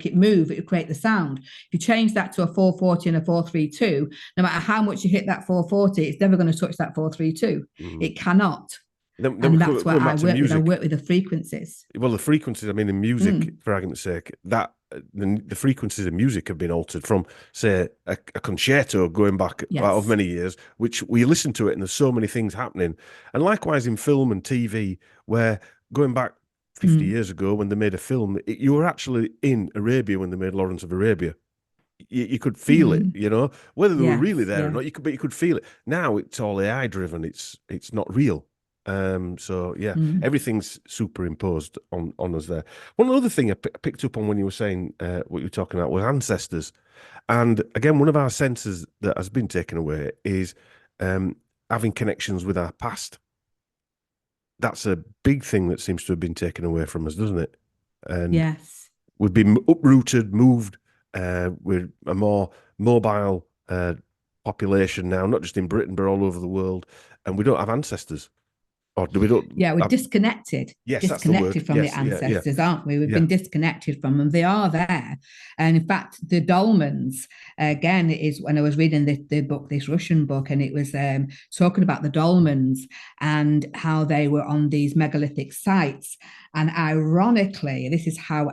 it move. It will create the sound. If you change that to a 440 and a 432, no matter how much you hit that 440, it's never going to touch that 432. Mm. It cannot. Then And we're that's what coming I back to work with. I music. work with the frequencies. Well, the frequencies, I mean, in music, for argument's sake, that the frequencies of music have been altered from, say, a concerto going back out of Yes. many years, which we listen to it and there's so many things happening. And likewise in film and TV, where going back 50 years ago when they made a film, you were actually in Arabia when they made Lawrence of Arabia. You could feel it, whether they were really Yes. there or Yeah. not. But you could feel it. Now it's all AI driven. It's not real. So yeah, everything's superimposed on us there. One other thing I picked up on when you were saying what you were talking about was ancestors, and again, one of our senses that has been taken away is having connections with our past. That's a big thing that seems to have been taken away from us, doesn't it? And Yes. we've been uprooted, moved. We're a more mobile population now, not just in Britain but all over the world, and we don't have ancestors. Or do we don't? Yeah, we're disconnected. Yes, that's the word. Disconnected from the Yes, yeah, yeah, ancestors, aren't we? We've yeah. been disconnected from them. They are there. And in fact, the dolmens, again, is when I was reading the book, this Russian book, and it was talking about the dolmens and how they were on these megalithic sites. And ironically, this is how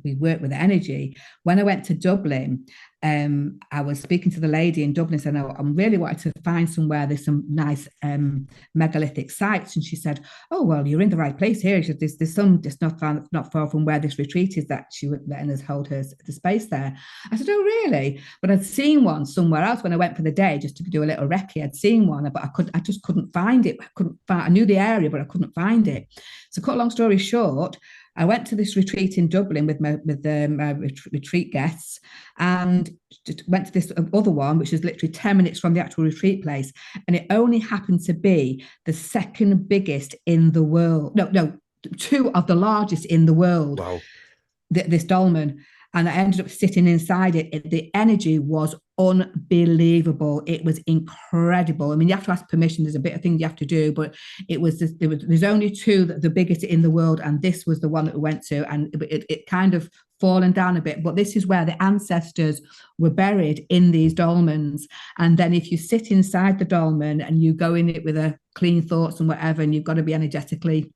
we work with energy. When I went to Dublin, I was speaking to the lady in Dublin, saying, I'm really wanting to find somewhere there's some nice megalithic sites. And she said, oh, well, you're in the right place here. She said, there's some just not far from where this retreat is that she was letting us hold her the space there. I said, oh, really? But I'd seen one somewhere else when I went for the day just to do a little recce. I'd seen one, but I just couldn't find it. I knew the area, but I couldn't find it. So cut a long story short, I went to this retreat in Dublin with my retreat guests and went to this other one, which is literally 10 minutes from the actual retreat place. And it only happened to be the second biggest in the world. No, two of the largest in the world. Wow. This dolmen. And I ended up sitting inside it. The energy was unbelievable. It was incredible. I mean, you have to ask permission. There's a bit of thing you have to do, but there's only two that the biggest in the world, and this was the one that we went to, and it kind of fallen down a bit. But this is where the ancestors were buried in these dolmens. And then if you sit inside the dolmen and you go in it with a clean thoughts and whatever, and you've got to be energetically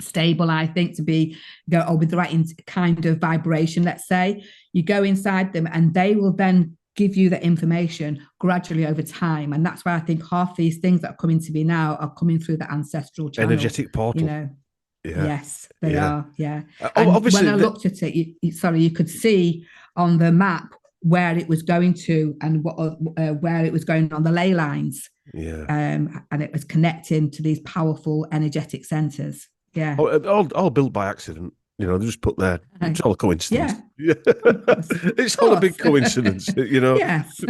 stable, I think, to go with the right kind of vibration, let's say, you go inside them and they will then give you that information gradually over time. And that's why I think half these things that are coming to me now are coming through the ancestral channel. Energetic portal. Yeah. Yes, they are. Yeah. And obviously, when I looked at it, you could see on the map where it was going to and where it was going on the ley lines. Yeah. And it was connecting to these powerful energetic centers. Yeah. All built by accident. They just put there. It's all a coincidence. Yeah. It's all a big coincidence, Yes.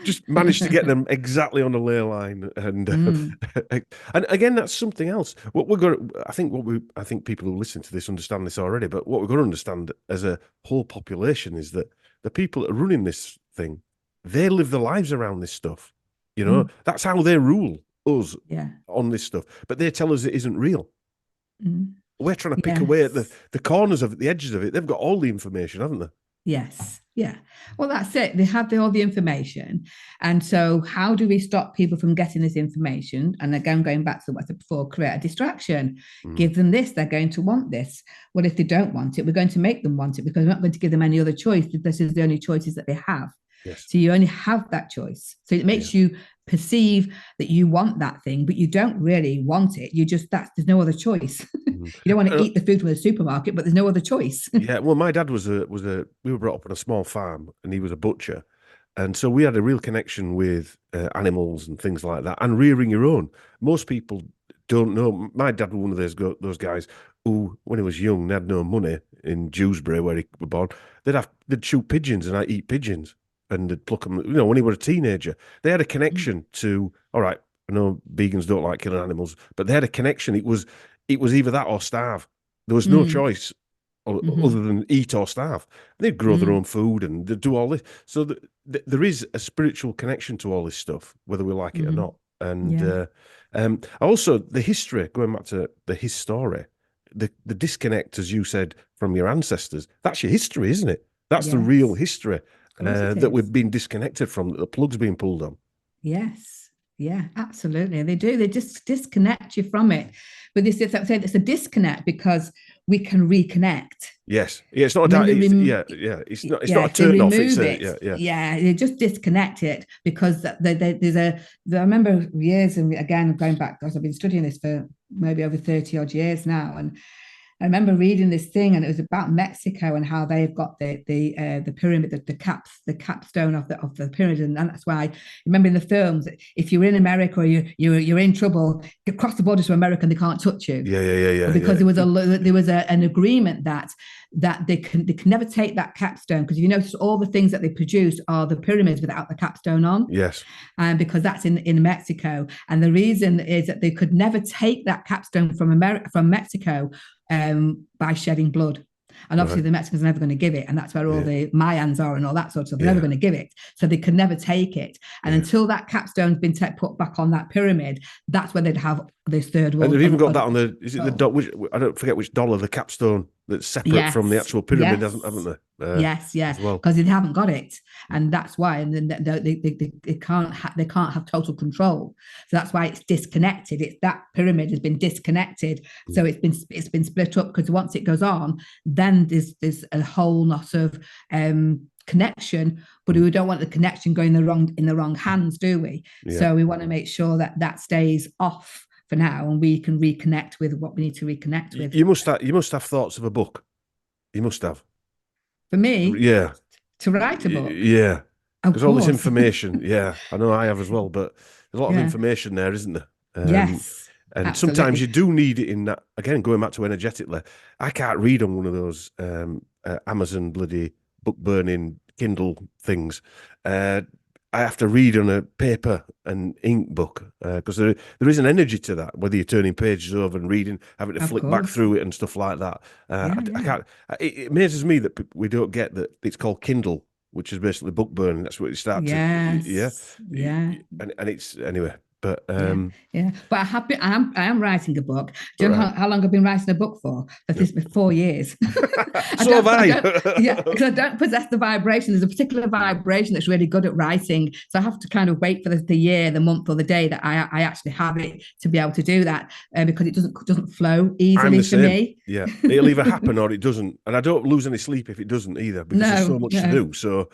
Just managed to get them exactly on the ley line. And and again, that's something else. What we're going to, I think people who listen to this understand this already, but what we're going to understand as a whole population is that the people that are running this thing, they live their lives around this stuff. That's how they rule us on this stuff. But they tell us it isn't real. We're trying to pick away at the corners of it, the edges of it. They've got all the information, haven't they? Yes. Yeah. Well, that's it. They have all the information. And so how do we stop people from getting this information? And again, going back to what I said before, create a distraction. Give them this. They're going to want this. Well, if they don't want it, we're going to make them want it because we're not going to give them any other choice. This is the only choices that they have. Yes. So you only have that choice. So it makes you perceive that you want that thing, but you don't really want it. There's no other choice. You don't want to eat the food from the supermarket, but there's no other choice. Yeah. Well, my dad we were brought up on a small farm and he was a butcher. And so we had a real connection with animals and things like that and rearing your own. Most people don't know. My dad was one of those guys who, when he was young, had no money in Dewsbury where he was born. They'd shoot pigeons and I'd eat pigeons. And they'd pluck them, when he was a teenager. They had a connection to, all right, I know vegans don't like killing animals, but they had a connection. It was either that or starve. There was no choice other than eat or starve. They'd grow their own food and they'd do all this. So there is a spiritual connection to all this stuff, whether we like it or not. And also the history, going back to the his story, the disconnect, as you said, from your ancestors, that's your history, isn't it? That's the real history that we've been disconnected from, that the plug's been pulled on. Yes. Yeah, absolutely. They do. They just disconnect you from it. But this is, it's a disconnect because we can reconnect. Yes. Yeah, it's not a it's not a turn off. It's they just disconnect it because I remember years, and again going back, because I've been studying this for maybe over 30 odd years now, and I remember reading this thing, and it was about Mexico and how they've got the pyramid, the capstone of the pyramid, and that's why, remember in the films, if you're in America or you're in trouble, you cross the border to America and they can't touch you. Because there was an agreement that they can never take that capstone, because if you notice, all the things that they produce are the pyramids without the capstone on. Yes. And because that's in Mexico, and the reason is that they could never take that capstone from Mexico by shedding blood. And obviously the Mexicans are never going to give it, and that's where all the Mayans are and all that sort of stuff. They're never going to give it, so they could never take it. And until that capstone's been put back on that pyramid, that's where they'd have this third world. And they've even got that on the, is it the, I don't forget which dollar, the capstone that's separate from the actual pyramid, haven't they? Yes, because they haven't got it, and that's why. And then they can't have total control. So that's why it's disconnected. It's that pyramid has been disconnected, so it's been split up. Because once it goes on, then there's a whole lot of connection. But we don't want the connection going in the wrong hands, do we? Yeah. So we want to make sure that stays off for now, and we can reconnect with what we need to reconnect with. You must have thoughts of a book. You must have. For me, to write a book, because all this information, I know I have as well, but there's a lot of information there, isn't there? Yes, and absolutely. Sometimes you do need it in that. Again, going back to energetically, I can't read on one of those Amazon bloody book burning Kindle things. I have to read on a paper and ink book, because there is an energy to that, whether you're turning pages over and reading, having to flick back through it and stuff like that. I can't. It amazes me that we don't get that it's called Kindle, which is basically book burning. That's what it starts. Yes. And it's anyway. But but I am writing a book. Do you know how long I've been writing a book for? This 4 years. So have I. Because I don't possess the vibration. There's a particular vibration that's really good at writing, so I have to kind of wait for the year, the month, or the day that I actually have it to be able to do that, because it doesn't flow easily for me. Yeah, it'll either happen or it doesn't, and I don't lose any sleep if it doesn't either, because there's so much to do. So.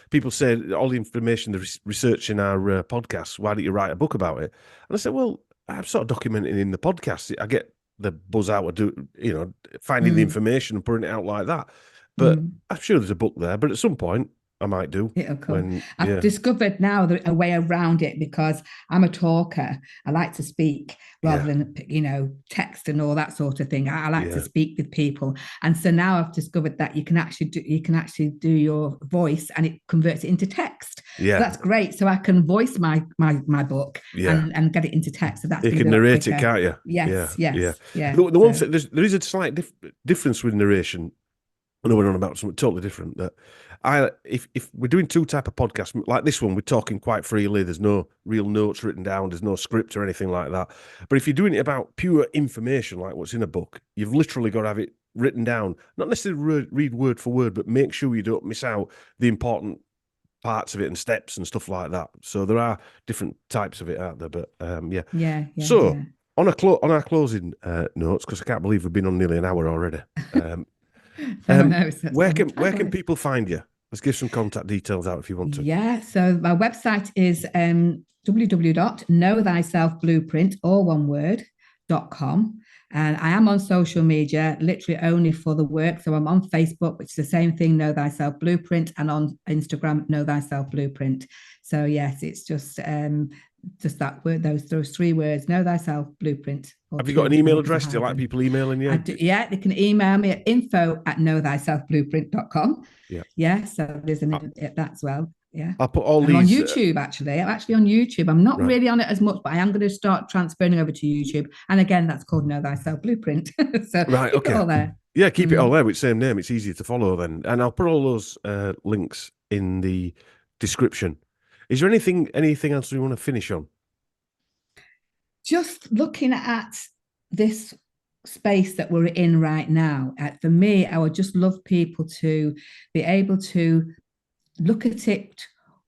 People say all the information, the research in our podcasts, why don't you write a book about it? And I said, well, I'm sort of documenting in the podcast. I get the buzz out of finding the information and putting it out like that. But I'm sure there's a book there. But at some point, I might do. I've discovered now a way around it, because I'm a talker. I like to speak rather than text and all that sort of thing. I like to speak with people, and so now I've discovered that you can actually do your voice, and it converts it into text. So that's great. So I can voice my book and get it into text. So that's you can narrate it, can't you? Yes. The one thing, there is a slight difference with narration. I know we're on about something totally different. That if we're doing two type of podcasts like this one, we're talking quite freely. There's no real notes written down. There's no script or anything like that. But if you're doing it about pure information, like what's in a book, you've literally got to have it written down. Not necessarily read word for word, but make sure you don't miss out the important parts of it and steps and stuff like that. So there are different types of it out there. But on our closing notes, because I can't believe we've been on nearly an hour already. Where can people find you? Let's give some contact details out if you want to. So my website is www.knowthyselfblueprint, all one word, .com. And I am on social media, literally only for the work. So I'm on Facebook, which is the same thing, Know Thyself Blueprint, and on Instagram, Know Thyself Blueprint. So yes, it's just that word, those 3 words, Know Thyself Blueprint. Have you got an email address? Do you like people emailing you? They can email me at info@knowthyselfblueprint.com. So there's that as well. Yeah. I'll put all I'm on these. YouTube, actually. I'm actually on YouTube. I'm not Right. really on it as much, but I am going to start transferring over to YouTube. And again, that's called Know Thyself Blueprint. So Right. keep it Okay. all there. Yeah, keep it all there with the same name. It's easier to follow then. And I'll put all those links in the description. Is there anything else we want to finish on? Just looking at this space that we're in right now, for me, I would just love people to be able to look at it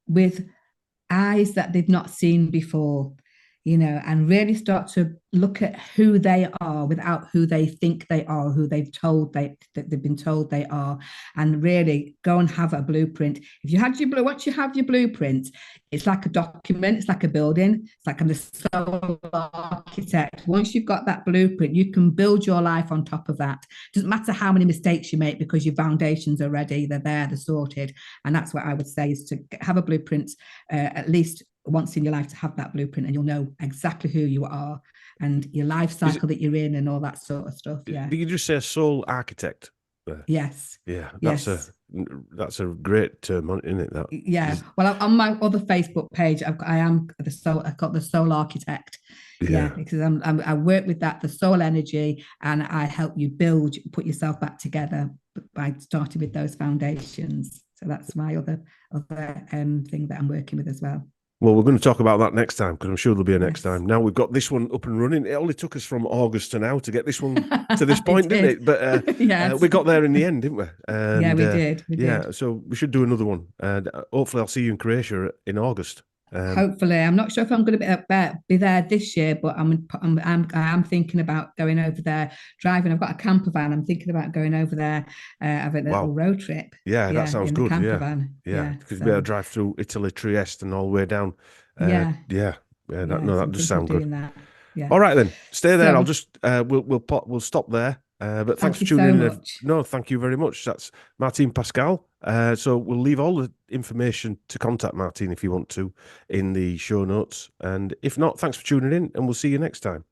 with eyes that they've not seen before, and really start to look at who they are without who they think they are, who they've been told they are, and really go and have a blueprint. Once you have your blueprint, it's like a document, it's like a building, it's like a sole architect. Once you've got that blueprint, you can build your life on top of that. Doesn't matter how many mistakes you make, because your foundations are ready, they're sorted. And that's what I would say, is to have a blueprint at least once in your life, to have that blueprint, and you'll know exactly who you are and your life cycle that you're in and all that sort of stuff. Yeah. Did you just say soul architect there? Yes. Yeah, that's a great term, isn't it? That. Yeah. Well, on my other Facebook page, I've got the soul architect. Yeah, because I work with the soul energy, and I help you put yourself back together by starting with those foundations. So that's my other thing that I'm working with as well. Well, we're going to talk about that next time, because I'm sure there'll be a next time. Now we've got this one up and running. It only took us from August to now to get this one to this point, didn't it? But yes. We got there in the end, didn't we? And, yeah, we did. We did. So we should do another one. And hopefully I'll see you in Croatia in August. Hopefully, I'm not sure if I'm going to be there this year, but I am thinking about going over there, driving. I've got a camper van. I'm thinking about going over there, having a little road trip. Yeah, that sounds good. Camper van. Yeah, because we'll be able to drive through Italy, Trieste, and all the way down. That does sound good. That. Yeah. All right then, stay there. I'll just we'll stop there. But thanks for tuning in. No, thank you very much. That's Martine Pascal. So we'll leave all the information to contact Martine if you want to in the show notes. And if not, thanks for tuning in, and we'll see you next time.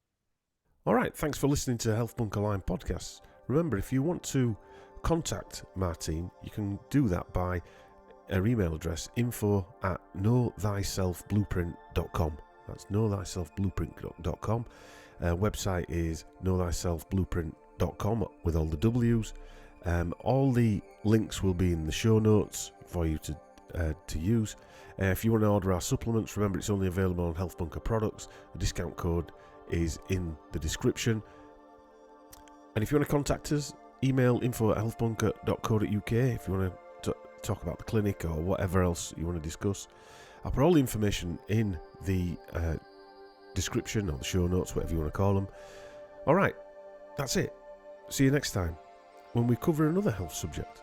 All right, thanks for listening to Health Bunker Lyme Podcasts. Remember, if you want to contact Martine, you can do that by her email address, info@knowthyselfblueprint.com. That's knowthyselfblueprint.com. Website is knowthyselfblueprint.com with all the W's. All the links will be in the show notes for you to use. If you want to order our supplements, remember it's only available on Health Bunker products. The discount code is in the description. And if you want to contact us, email info@healthbunker.co.uk if you want to talk about the clinic or whatever else you want to discuss. I'll put all the information in the description or the show notes, whatever you want to call them. All right, that's it. See you next time when we cover another health subject.